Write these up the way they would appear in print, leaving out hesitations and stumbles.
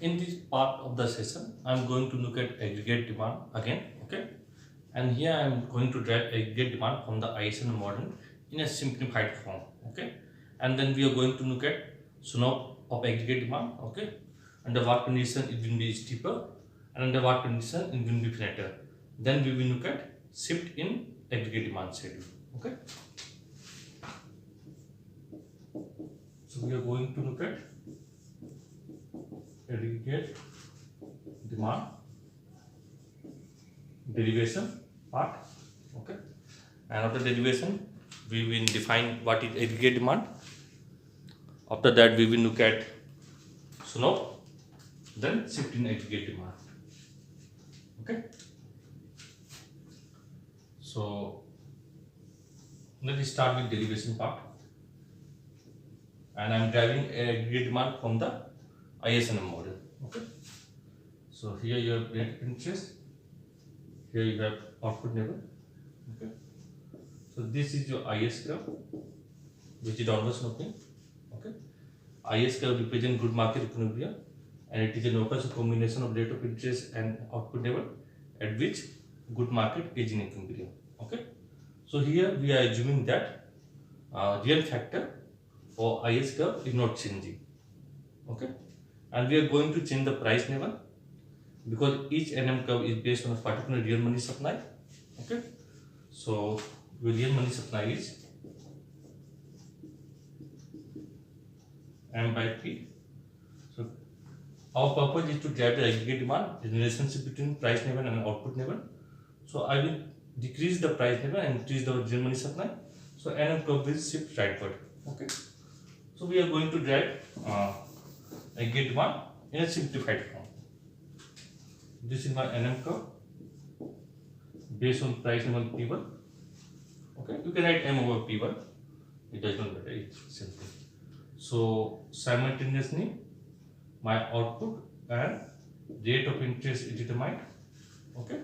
in this part of the session, I'm going to look at aggregate demand again, okay? And here I'm going to derive aggregate demand from the ISM model in a simplified form, okay? And then we are going to look at slope of aggregate demand, okay? Under what condition it will be steeper, and under what condition it will be flatter. Then we will look at shift in aggregate demand schedule, okay? So we are going to look at aggregate demand derivation part, okay? And after derivation we will define what is aggregate demand. After that we will look at slope, then shift in aggregate demand, okay? So let us start with derivation part, and I am deriving aggregate demand from the ISM model, okay? So here you have rate of interest, here you have output level, okay? So this is your IS curve, which is downward sloping, okay? IS curve represents good market equilibrium, and it is a locus combination of rate of interest and output level at which good market is in equilibrium, okay? So here we are assuming that real factor for IS curve is not changing, okay? And we are going to change the price level because each NM curve is based on a particular real money supply, okay? So the real money supply is M by P. So our purpose is to derive the aggregate demand, the relationship between price level and output level. So I will decrease the price level and increase the real money supply. So NM curve will shift rightward, okay? So we are going to derive aggregate demand in a simplified form. This is my NM curve based on price level P1, okay? You can write M over P1, it does not matter, it's simple. So simultaneously my output and rate of interest is determined, okay?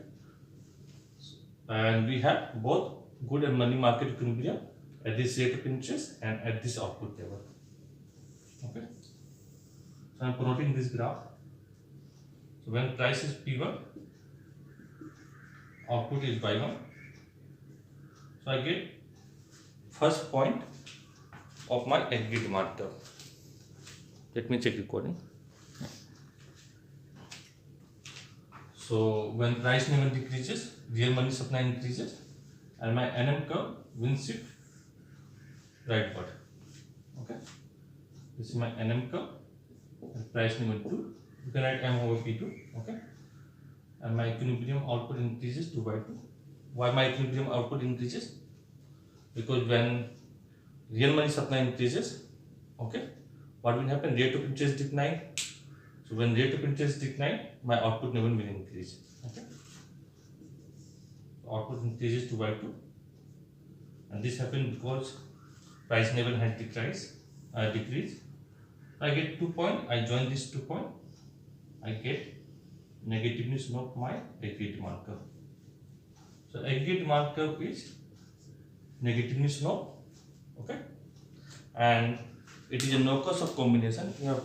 And we have both good and money market equilibrium at this rate of interest and at this output level, okay? So I am plotting this graph. So when price is P1, output is Y1. So I get first point of my aggregate demand curve. Let me check recording. So when price level decreases, real money supply increases, and my NM curve will shift rightward, okay? This is my NM curve and price level 2. You can write M over P2, okay? And my equilibrium output increases to Y2. Why my equilibrium output increases? Because when real money supply increases, okay, what will happen? Rate of interest decline. So when rate of interest decline, my output level will increase, okay? Output increases to Y2, and this happens because price level has decreased. I get 2 points. I join this 2 points. I get negativeness of my aggregate demand curve. So aggregate demand curve is negativeness of, okay? And it is a no-cost of combination. You have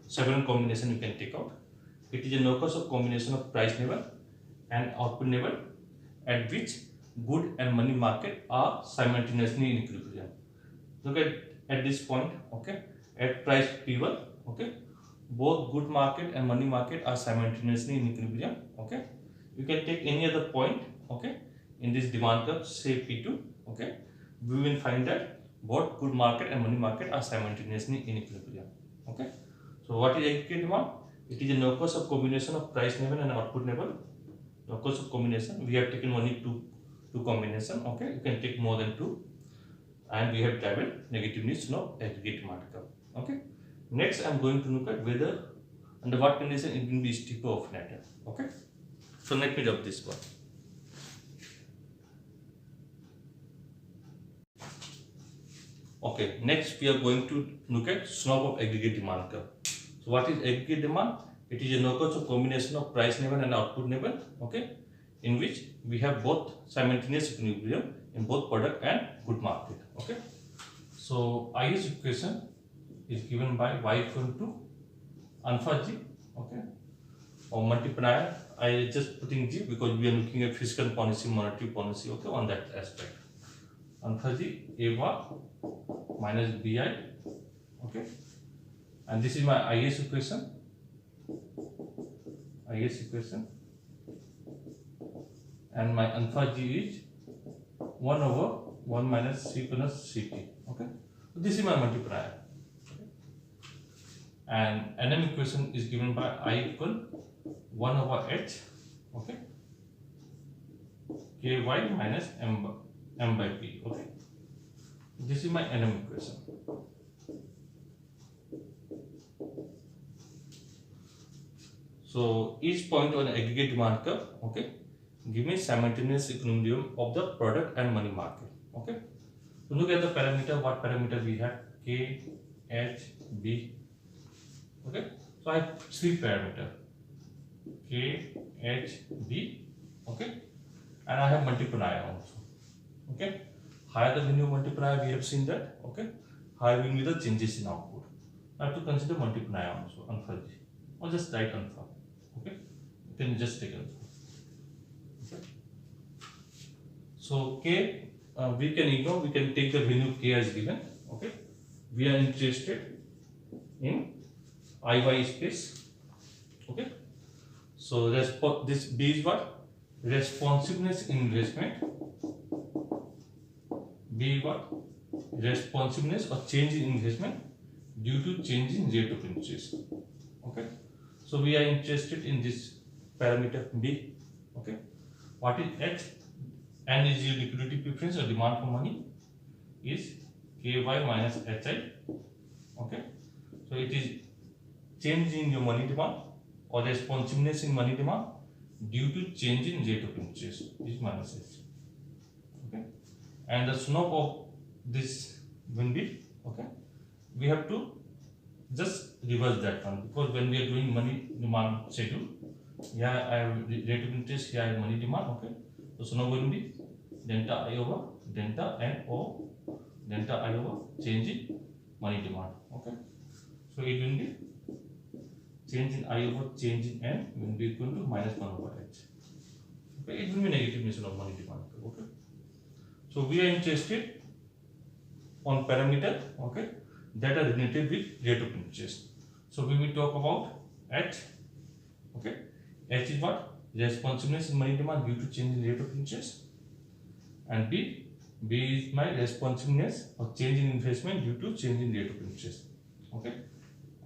several combinations you can take out. It is a no-cost of combination of price level and output level at which good and money market are simultaneously in equilibrium. Look at this point, okay? At price P1, okay? Both good market and money market are simultaneously in equilibrium, okay? You can take any other point, okay, in this demand curve, say P2, okay? We will find that both good market and money market are simultaneously in equilibrium, okay? So what is aggregate demand? It is a no-cost of combination of price level and output level. No-cost of combination, we have taken only two combination, okay? You can take more than 2, and we have traveled negativeness of aggregate demand curve, okay? Next, I am going to look at whether under what condition it will be steeper or flatter, okay? So let me rub this one. Okay, next we are going to look at slope of aggregate demand curve. So what is aggregate demand? It is a no-cost of combination of price level and output level, okay, in which we have both simultaneous equilibrium in both product and good market, okay? So IS equation is given by y equal to alpha g, Okay, or multiplier, I just putting G because we are looking at fiscal policy, monetary policy. Okay, on that aspect. Answer G, A bar minus BI. Okay, and this is my IS equation. And my alpha G is 1 over 1 minus C plus Ct. Okay, so this is my multiplier. Okay. And NM equation is given by I equal 1 over H. Okay, Ky minus m by P. Okay, this is my NM equation. So each point on aggregate demand curve, okay, give me simultaneous equilibrium of the product and money market. Okay, so look at the parameter. What parameter we have? K, H, B. Okay, so I have three parameter: K, H, B. Okay, and I have multiplier also. Okay, higher the value of multiplier, we have seen that. Okay, higher will be the changes in output. I have to consider multiplier also, alpha G, or just write alpha. Okay, then just take alpha. Okay. So K, we can ignore. We can take the value K as given. Okay, we are interested in IY space. Okay, so this B is what? Responsiveness in investment. B is what? Responsiveness or change in investment due to change in rate of interest. Okay, so we are interested in this parameter B. Okay, what is H? N is your liquidity preference or demand for money, is Ky minus Hi. Okay, so it is change in your money demand or responsiveness in money demand due to change in rate of interest, is minus H. Okay, and the slope of this will be, okay, we have to just reverse that one, because when we are doing money demand schedule, here I have rate of interest, here I have money demand. Okay, so slope will be delta I over delta N O delta I over change in money demand. Okay, so it will be change in I over change in N will be equal to minus 1 over H. Okay, it will be negative measure of money demand. Okay, so we are interested on parameter, okay, that are related with rate of interest. So we will talk about H. Okay, H is what? Responsiveness in money demand due to change in rate of interest. And B is my responsiveness or change in investment due to change in rate of interest. Okay,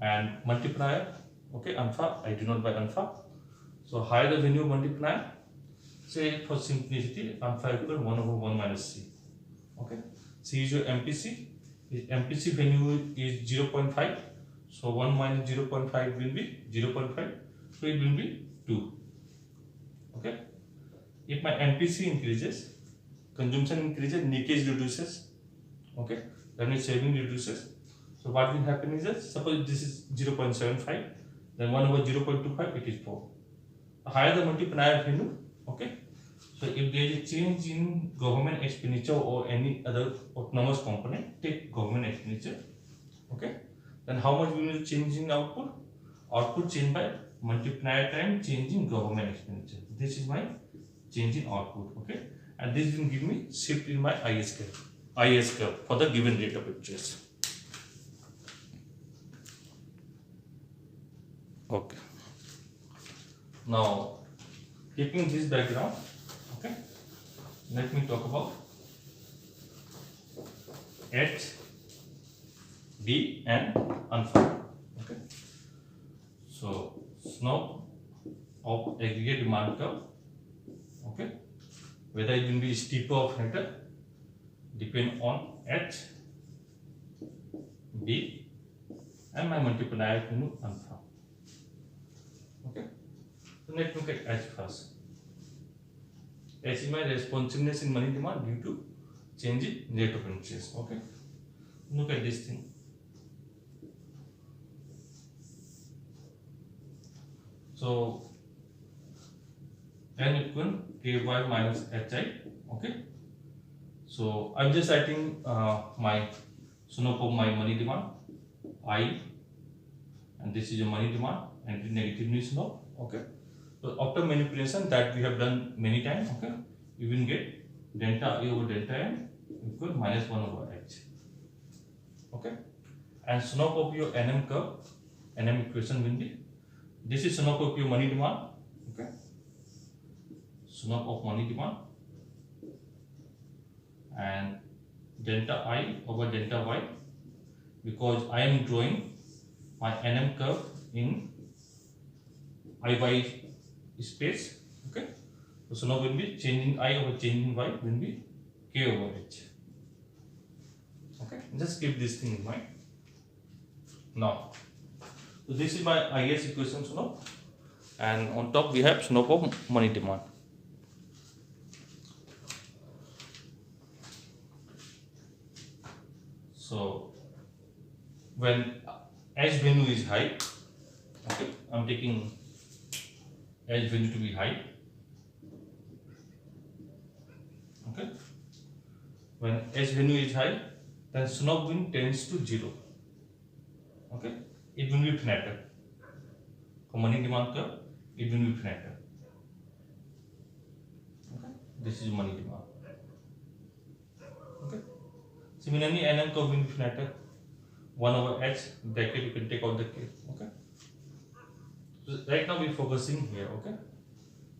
and multiplier, okay, alpha, I denote by alpha. So higher the value of multiplier, say for simplicity, alpha equal 1 over 1 minus C. Okay, C is your MPC. MPC value is 0.5. So 1 minus 0.5 will be 0.5. So it will be 2. Okay, if my MPC increases, consumption increases, leakage reduces. Okay, that means saving reduces. So what will happen is that suppose this is 0.75, then 1 over 0.25, it is 4. Higher the multiplier value. Okay, so if there is a change in government expenditure or any other autonomous component, take government expenditure. Okay, then how much will change in output? Output change by multiplier time change in government expenditure. This is my change in output. Okay, and this will give me shift in my IS curve for the given rate of interest. Okay, now keeping this background, okay, let me talk about H, B and alpha. Okay, so slope of aggregate demand curve, okay, whether it will be steeper or flatter depend on H, B and my multiplier value alpha. Okay, so let's look at H first. H is my responsiveness in money demand due to change in rate of interest. Okay, look at this thing. So N equal Ky minus Hi. Okay, so I'm just writing my slope of my money demand I, and this is your money demand. and the negative news now. Okay. So after manipulation that we have done many times, okay, you will get delta A over delta M equal minus 1 over H. Okay. And slope of your NM curve, NM equation will be, this is slope of your money demand. Okay. Slope of money demand, and delta I over delta Y, because I am drawing my NM curve in IY space. Okay. So now will be changing I over changing Y will be K over H. Okay. Just keep this thing in mind. Now, so this is my IS equation slope, and on top we have slope of money demand. So when H value is high, okay, I'm taking H value to be high. Okay, when H value is high, then slope wind tends to 0. Okay, it will be flatter. For money demand curve, it will be flatter. Okay, this is money demand. Okay, similarly, NM curve will be flatter. 1 over H bracket, you can take out the K. Okay, so right now we are focusing here. Okay,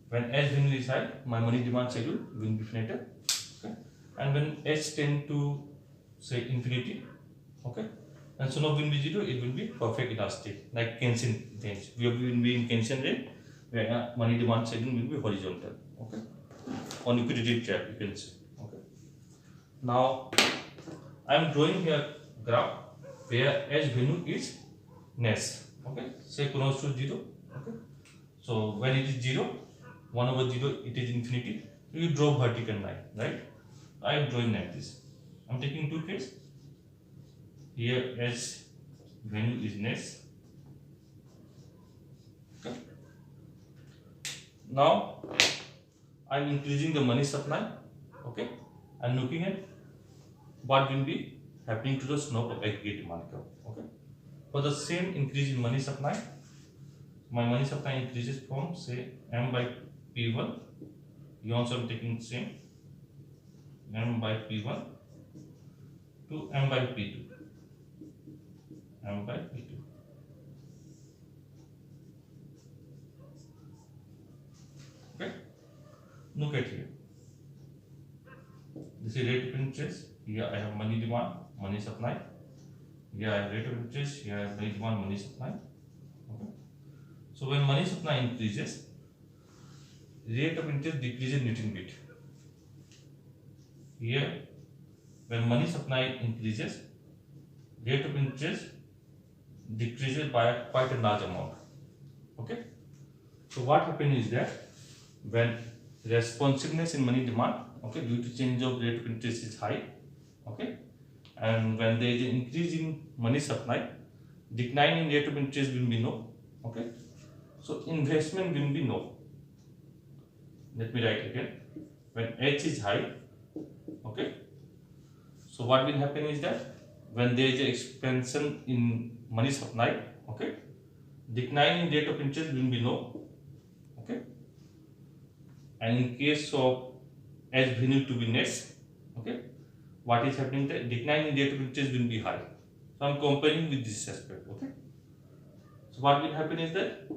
when H value is high, my money demand schedule will be flatter. Okay, and when H tend to say infinity, okay, and slope will be 0, it will be perfect elastic, like Keynesian range. We will be in Keynesian range where money demand schedule will be horizontal. Okay, on equilibrium trap, you can say. Okay, now I am drawing here graph where H value is ness. Okay, say close to 0. Okay, so when it is 0, 1 over 0, it is infinity. You draw vertical line, right? I am drawing like this. I am taking two cases. Here H value is ness. Okay. Now I am increasing the money supply. Okay, and looking at what will be happening to the slope of aggregate demand curve. Okay, for the same increase in money supply, my money supply increases from say M by P1. You also am taking same M by P1 to M by P2. M by P2. Okay, look at here. This is rate of interest. Here I have money demand, money supply. Here I have rate of interest. Here I have money demand, money supply. Okay. So when money supply increases, rate of interest decreases little bit. Here, when money supply increases, rate of interest decreases by quite a large amount. Okay. So what happens is that when responsiveness in money demand, okay, due to change of rate of interest is high, okay, and when there is an increase in money supply, decline in rate of interest will be no. Okay, so investment will be no. Let me write again. When H is high, okay, so what will happen is that when there is an expansion in money supply, okay, decline in rate of interest will be low. Okay, and in case of H value to be less, okay, what is happening there? Decline in rate of interest will be high. So I am comparing with this aspect. Okay, so what will happen is that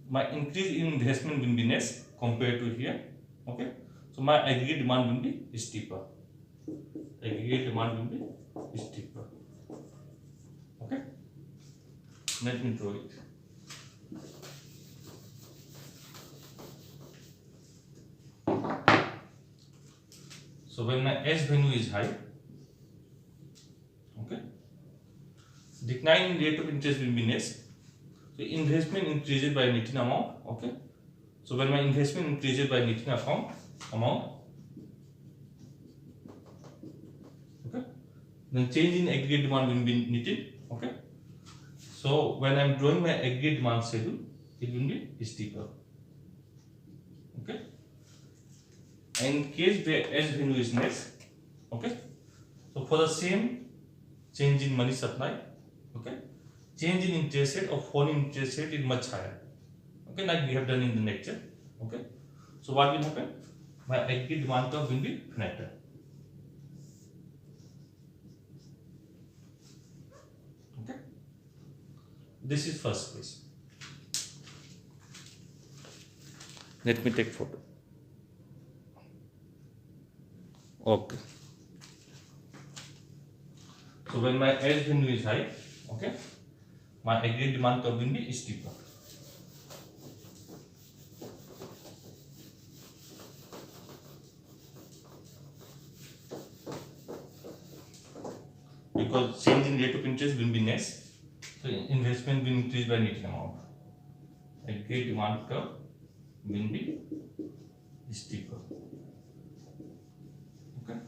my increase in investment will be less compared to here. Okay, so my aggregate demand will be steeper. Aggregate demand will be steeper. Okay, let me draw it. So when my S value is high, okay, decline in rate of interest will be less. So investment increases by net amount. Okay, so when my investment increases by net amount, okay, then change in aggregate demand will be netted. Okay, so when I am drawing my aggregate demand schedule, it will be steeper. Okay, in case where S value is less, okay, so for the same change in money supply, okay, change in interest rate or fall in interest rate is much higher. Okay, like we have done in the lecture. Okay, so what will happen? My aggregate demand curve will be flatter. Okay, this is first case. Let me take photo. Okay. So when my edge value is high, okay, my aggregate demand curve will be steeper. Because change in rate of interest will be less, so investment will increase by needed amount. Aggregate demand curve will be steeper. Okay.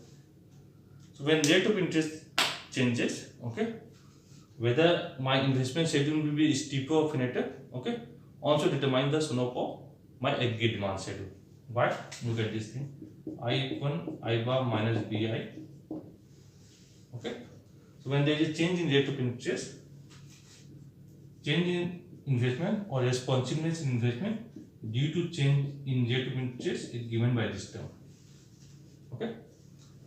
So when rate of interest changes, okay, whether my investment schedule will be steeper or flatter, okay, also determine the slope of my aggregate demand schedule. Why? Look at this thing. I1 I bar minus BI. Okay. So when there is a change in rate of interest, change in investment or responsiveness in investment due to change in rate of interest is given by this term. Okay.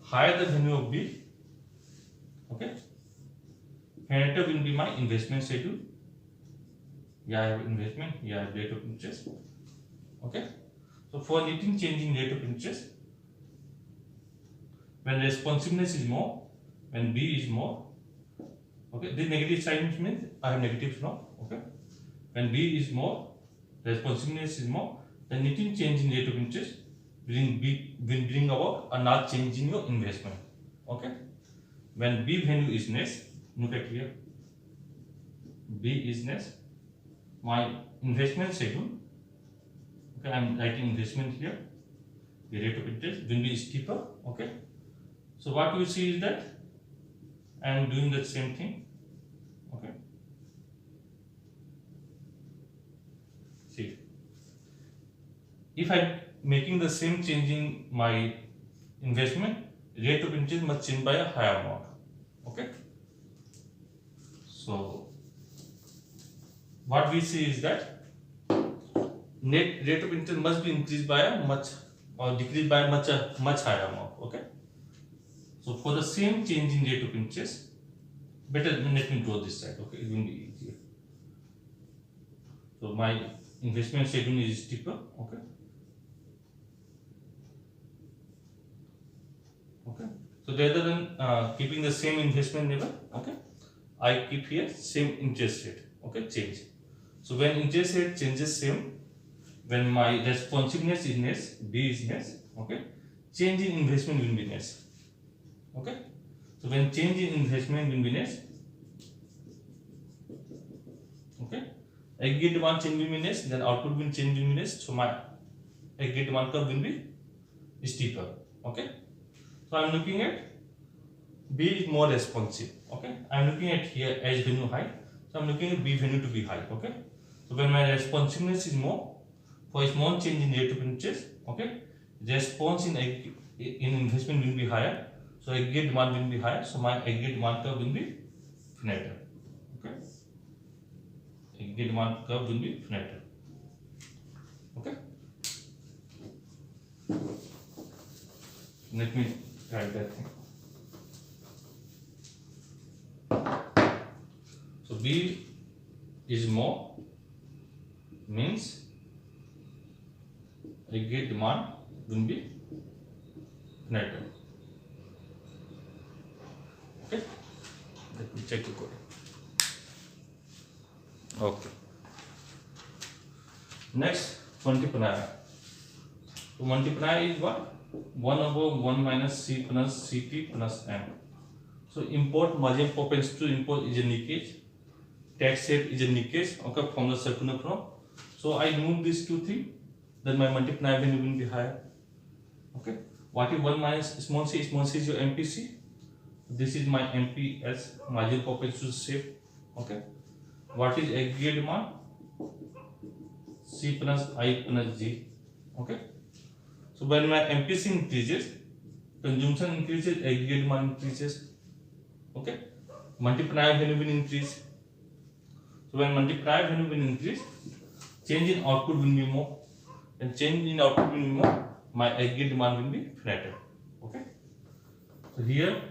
Higher the value of B, okay, flatter will be my investment schedule. Yeah, I have investment, yeah, I have rate of interest. Okay. So for anything changing rate of interest, when responsiveness is more, when B is more, okay, the negative sign means I have negative now. Okay. When B is more, responsiveness is more, then anything change in rate of interest will bring about a not change in your investment. Okay. When B value is less, look at here. B is less. My investment schedule, okay, I am writing investment here. The rate of interest will be steeper. Okay. So what you see is that I am doing the same thing. Okay. See, if I am making the same change in my investment, rate of interest must change by a higher amount. Okay. So what we see is that net rate of interest must be increased by a much or decreased by a much higher amount. Okay. So for the same change in rate of interest, better let me draw this side. Okay, it will be easier. So my investment schedule is steeper. Okay. Okay. So rather than keeping the same investment level, okay, I keep here same interest rate. Okay, change. So when interest rate changes same, when my responsiveness is less, B is less, okay, change in investment will be less. Okay. So when change in investment will be less, okay, aggregate demand change will be less, then output will change will be less. So my aggregate demand curve will be steeper. Okay. So I am looking at B is more responsive. Okay. I am looking at here H value high. So I am looking at B value to be high. Okay. So when my responsiveness is more, for a small change in rate of interest, okay, response in investment will be higher. So aggregate demand will be higher. So my aggregate demand curve will be flatter. Okay. Aggregate demand curve will be flatter. Okay. Let me write that thing. So B is more means aggregate demand will be flatter. Okay. Let me check the code. Okay. Next, multiply. So multiply is what? 1 over 1 minus C plus Ct plus M. So import margin propensity to import is a leakage. Tax rate is a leakage. Okay, from the circular flow. So I move these two things, then my multiply value will be higher. Okay. What is 1 minus small c? Small c is your MPC. This is my MPS, margin propensity shape. Okay. What is aggregate demand? C plus I plus G. Okay. So when my MPC increases, consumption increases, aggregate demand increases. Okay. Multiply value will increase. So when multiplier value will increase, change in output will be more. And change in output will be more, my aggregate demand will be flatter. Okay. So here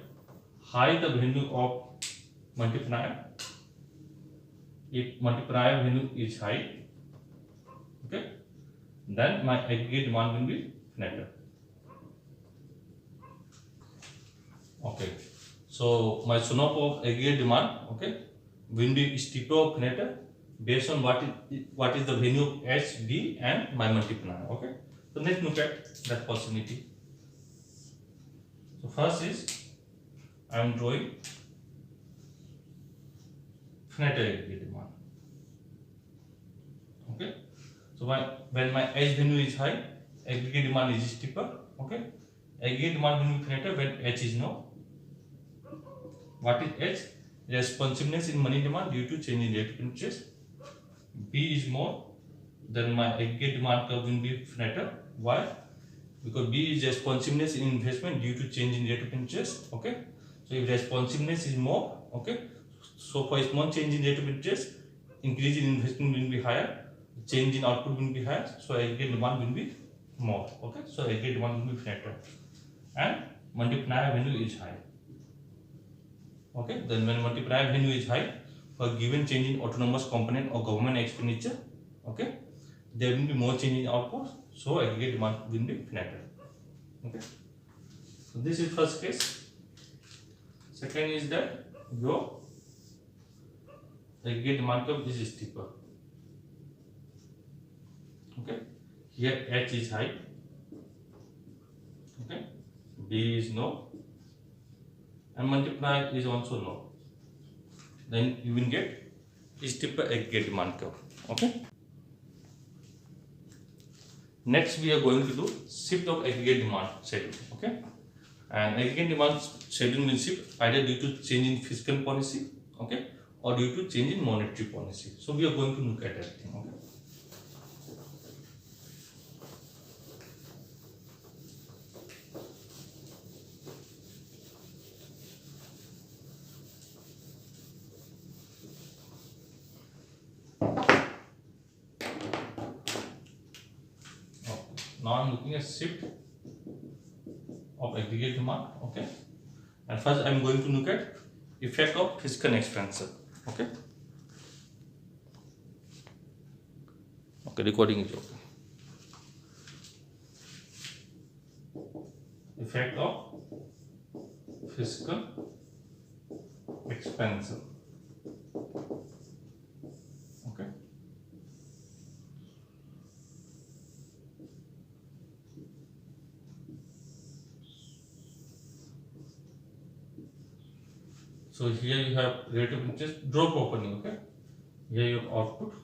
high the value of multiplier. If multiplier value is high, okay, then my aggregate demand will be flatter. Okay. So my slope of aggregate demand, okay, will be steeper or flatter based on what is the value of H, B and my multiplier. Okay. So let's look at that possibility. So first is I am drawing flatter aggregate demand. Okay. So when my H value is high, aggregate demand is steeper. Okay. Aggregate demand will be flatter when H is low. What is H? Responsiveness in money demand due to change in rate of interest. B is more, then my aggregate demand curve will be flatter. Why? Because B is responsiveness in investment due to change in rate of interest. Okay. So if responsiveness is more, okay. So for a small change in rate of interest, increase in investment will be higher, change in output will be higher. So aggregate demand will be more. Okay. So aggregate demand will be flatter, and multiplier value is high. Okay, then when multiplier value is high for given change in autonomous component or government expenditure, okay, there will be more change in output, so aggregate demand will be flatter. Okay, so this is first case. Second is that your aggregate demand curve is steeper. Okay, here H is high. Okay, B is low. And multiplier is also low, then you will get steeper aggregate demand curve. Okay. Next we are going to do shift of aggregate demand schedule. Okay, and aggregate demand schedule will shift either due to change in fiscal policy, okay, or due to change in monetary policy. So we are going to look at everything. Okay. Now I am looking at shift of aggregate demand. Okay, and first I am going to look at effect of fiscal expansion. Okay. Okay, recording is okay. Effect of fiscal expansion. Okay. So here you have rate of interest, draw properly. Okay. Here your output,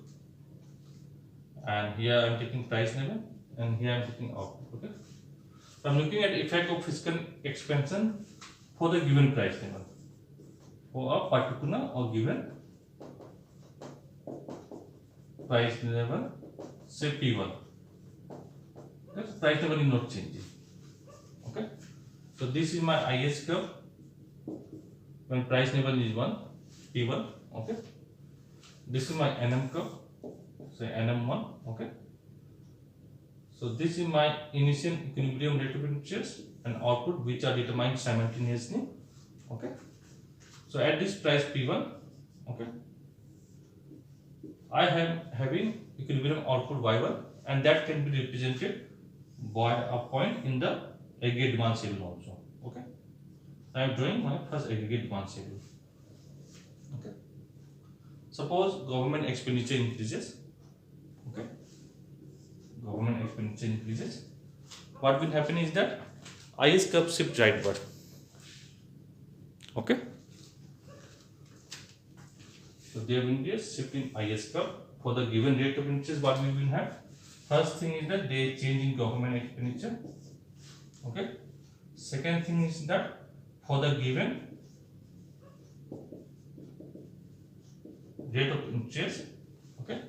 and here I am taking price level, and here I am taking output. Okay. So I am looking at effect of fiscal expansion for the given price level for a particular or given price level, say P1. Okay. Price level is not changing. Okay. So this is my IS curve when price level is 1, P1. Okay. This is my NM curve, say NM1. Okay. So this is my initial equilibrium rate of interest and output, which are determined simultaneously. Okay. So at this price P1, okay, I am having equilibrium output Y1, and that can be represented by a point in the aggregate demand schedule also. Okay. I am drawing my first aggregate demand schedule. Okay. Suppose government expenditure increases. Okay. Government expenditure increases. What will happen is that IS curve shift rightward. Okay. So there will be a shift in IS curve for the given rate of interest. What we will have? First thing is that they change in government expenditure. Okay. Second thing is that for the given rate of interest, okay,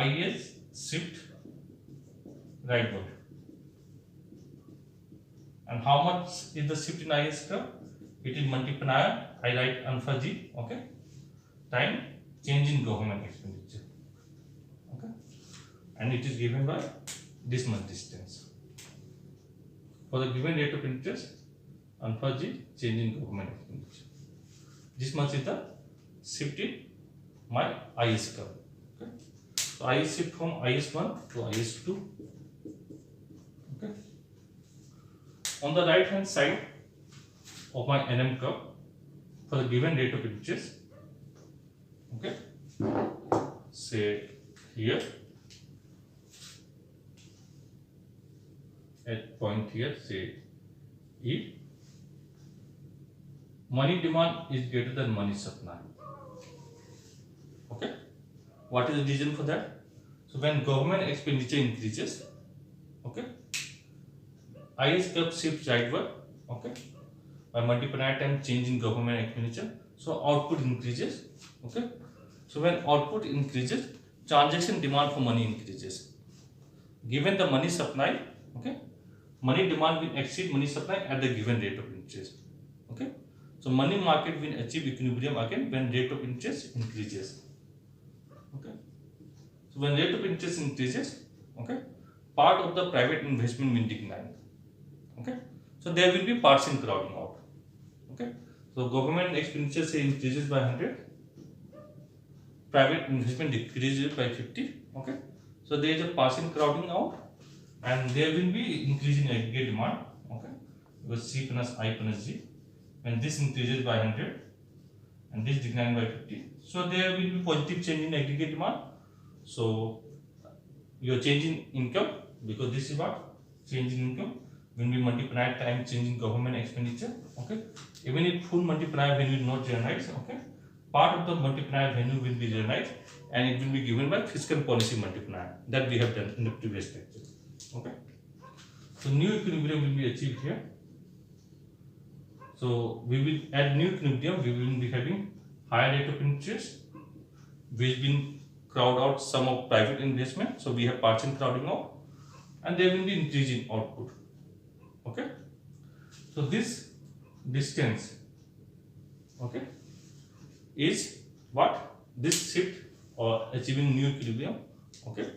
IS shift rightward. And how much is the shift in IS curve? It is multiplier, I write alpha G, okay, time change in government expenditure. Okay, and it is given by this much distance. For the given rate of interest, alpha g change in government expenditure. This much is the shift in my IS curve. Okay, so I shift from IS1 to IS2. Okay, on the right hand side of my NM curve, for the given rate of interest, okay, say here at point here, say E, money demand is greater than money supply. Okay, what is the reason for that? So when government expenditure increases, okay, IS curve shifts rightward, okay, by multiplying time change in government expenditure, so output increases. Okay, so when output increases, transaction demand for money increases. Given the money supply, okay, money demand will exceed money supply at the given rate of interest. Okay, so money market will achieve equilibrium again when rate of interest increases. Okay, so when rate of interest increases, okay, part of the private investment will decline. Okay, so there will be partial crowding out. Okay, so government expenditure say increases by 100, private investment decreases by 50. Okay, so there is a partial crowding out, and there will be increase in aggregate demand. Okay, because C plus I plus G, when this increases by 100 and this decline by 50, so there will be positive change in aggregate demand. So your change in income, because this is what change in income, when we multiply time change in government expenditure. Okay, even if full multiplier value is not realized, okay, part of the multiplier value will be realized and it will be given by fiscal policy multiplier that we have done in the previous lecture. Okay, so new equilibrium will be achieved here. So we will at new equilibrium we will be having higher rate of interest, which will crowd out some of private investment. So we have partial crowding out, and there will be increase in output. Okay, so this distance, okay, is what this shift or achieving new equilibrium, okay,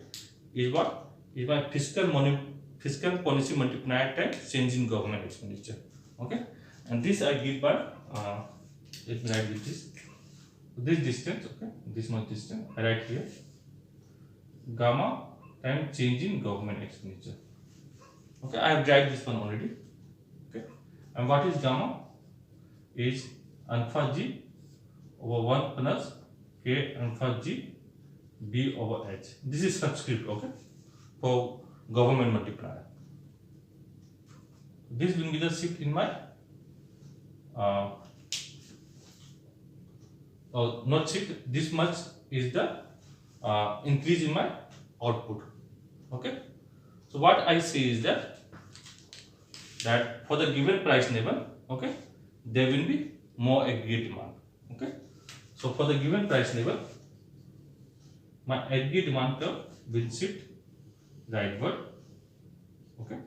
is what is my fiscal policy multiplier times change in government expenditure. Okay, and this I give by let me write with this distance. Okay, this much distance I write here, gamma times change in government expenditure. Okay, I have dragged this one already. Okay, and what is gamma? Is alpha g over 1 plus k alpha g b over h. This is subscript, okay, for government multiplier. This will be the shift in my not shift. This much is the increase in my output. Okay, so what I see is that for the given price level, okay, there will be more aggregate demand. Okay, so for the given price level, my aggregate demand curve will shift rightward. Okay,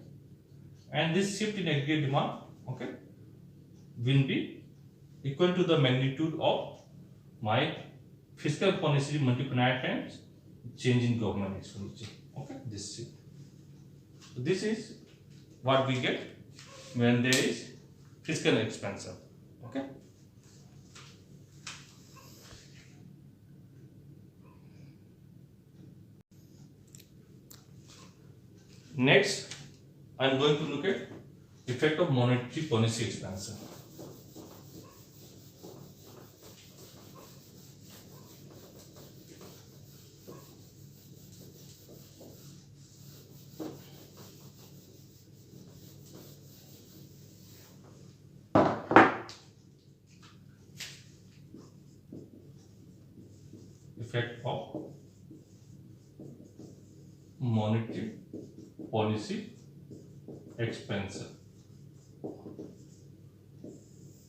and this shift in aggregate demand, okay, will be equal to the magnitude of my fiscal policy multiplier times change in government expenditure. Okay, this shift. So this is what we get when there is fiscal expansion. Okay. Next, I am going to look at effect of monetary policy expansion. Effect of monetary policy expansion.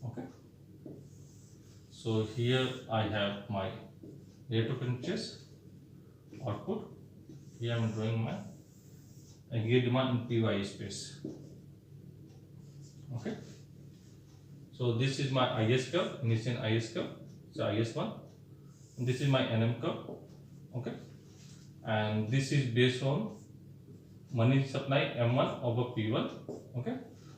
Okay, so here I have my rate of interest output. Here I am drawing my aggregate demand in PY space. Okay, so this is my IS curve, initial IS curve, so IS1. this is my NM curve, okay, and this is based on money supply M1 over P1, okay.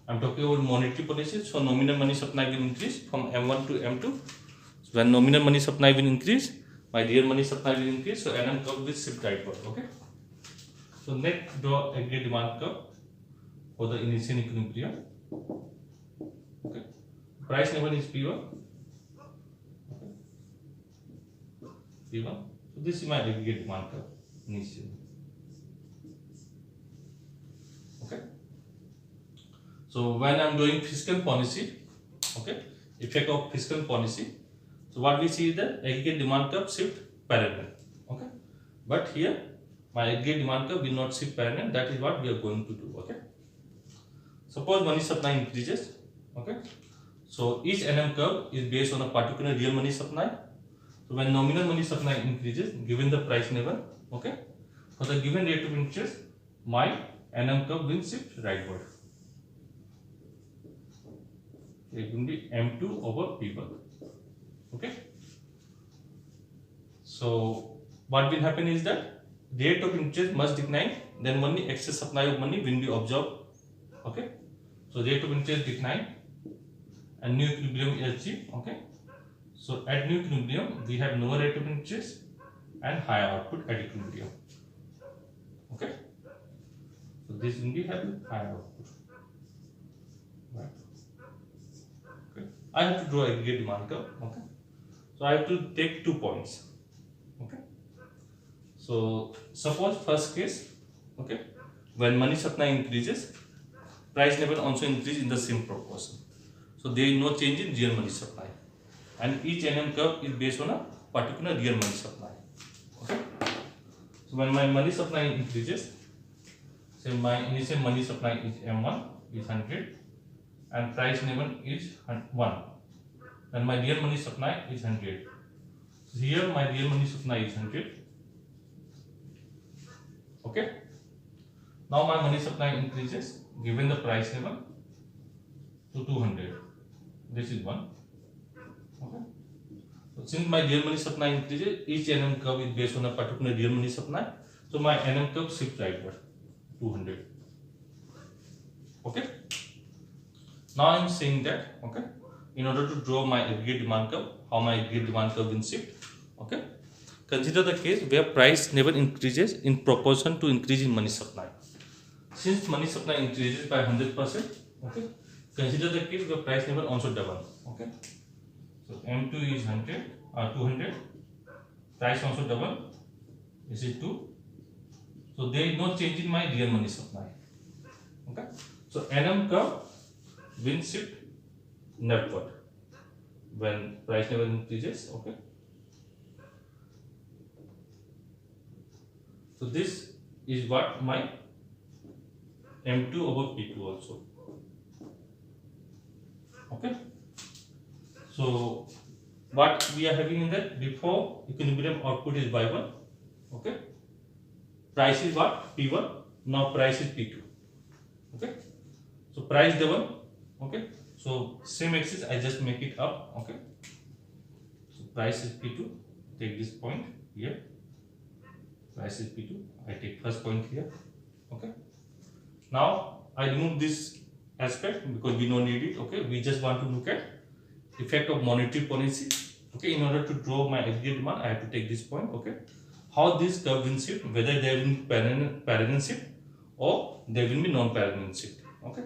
I'm talking about monetary policy, so nominal money supply will increase from M1 to M2. So when nominal money supply will increase, my real money supply will increase, so NM curve will shift rightward, okay. So next, draw aggregate demand curve for the initial equilibrium, okay. Price level is P1, okay. P1. So this is my aggregate demand curve initially, okay. So when I'm doing fiscal policy, okay, effect of fiscal policy. So what we see is the aggregate demand curve shift parallel, okay. But here my aggregate demand curve will not shift parallel. That is what we are going to do, okay. Suppose money supply increases, okay. So each NM curve is based on a particular real money supply. So when nominal money supply increases, given the price level, okay, for the given rate of interest, my NM curve will shift rightward. It will be M2 over P1, okay. So what will happen is that rate of interest must decline, then only excess supply of money will be absorbed, okay. So rate of interest decline and new equilibrium is achieved, okay. So at new equilibrium we have lower rate of interest and higher output at equilibrium, okay. So this will be having higher output, right? Okay. I have to draw aggregate demand curve, okay. So I have to take 2 points, okay. So suppose first case, okay, when money supply increases, price level also increase in the same proportion. So there is no change in real money supply, and each NM curve is based on a particular real money supply, okay. So when my money supply increases, say my initial money supply is M1 is 100 and price level is 1, and my real money supply is 100. So here my real money supply is 100, okay. Now my money supply increases given the price level to 200. This is 1, okay. So since my real money supply increases, each NM curve is based on a particular real money supply. So my NM curve shifts rightward, 200, okay. Now I am saying that, okay, in order to draw my aggregate demand curve, how my aggregate demand curve will shift, okay. Consider the case where price never increases in proportion to increase in money supply. Since money supply increases by 100%, okay, consider the case where price level also double, okay. So M2 is 100 or 200, price also double, this is 2. So there is no change in my real money supply, okay. So NM curve will shift northward when price level increases, okay. So this is what my M2 over P2 also, okay. So what we are having in that, before equilibrium output is Y1, okay, price is what, P1, now price is P2, okay. So price double, okay. So same axis I just make it up, okay. So price is P2, take this point here, price is P2, I take first point here, okay. Now I remove this aspect because we don't need it, okay. We just want to look at effect of monetary policy, okay. In order to draw my aggregate demand, I have to take this point, okay. How this curve will shift, whether there will be parallel shift or there will be non-parallel shift, okay.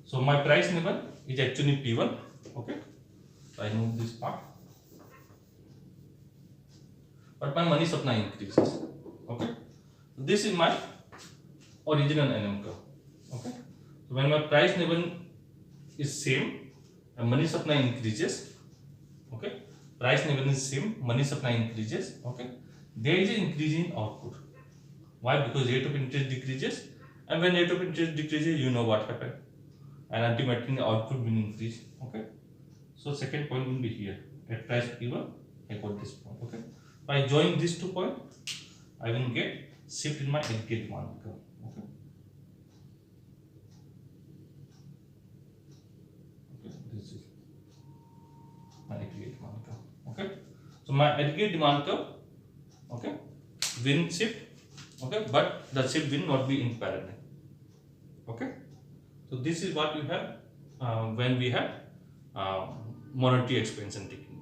So my price level is actually P1, okay. So I remove this part, but my money supply increases, okay. This is my original NM curve, okay. So when my price level is same and money supply increases, okay, price level is same, money supply increases, okay, there is an increase in output. Why? Because rate of interest decreases, and when rate of interest decreases, you know what happened, and ultimately the output will increase, okay. So second point will be here at price P1, I got this point, okay. By joining these 2 points, I will get shift in my aggregate demand curve, okay. Okay, this is my aggregate demand curve, okay. So So my aggregate demand curve, okay, will shift, okay, but the shift will not be in parallel. Okay, so this is what you have when we have monetary expansion technique.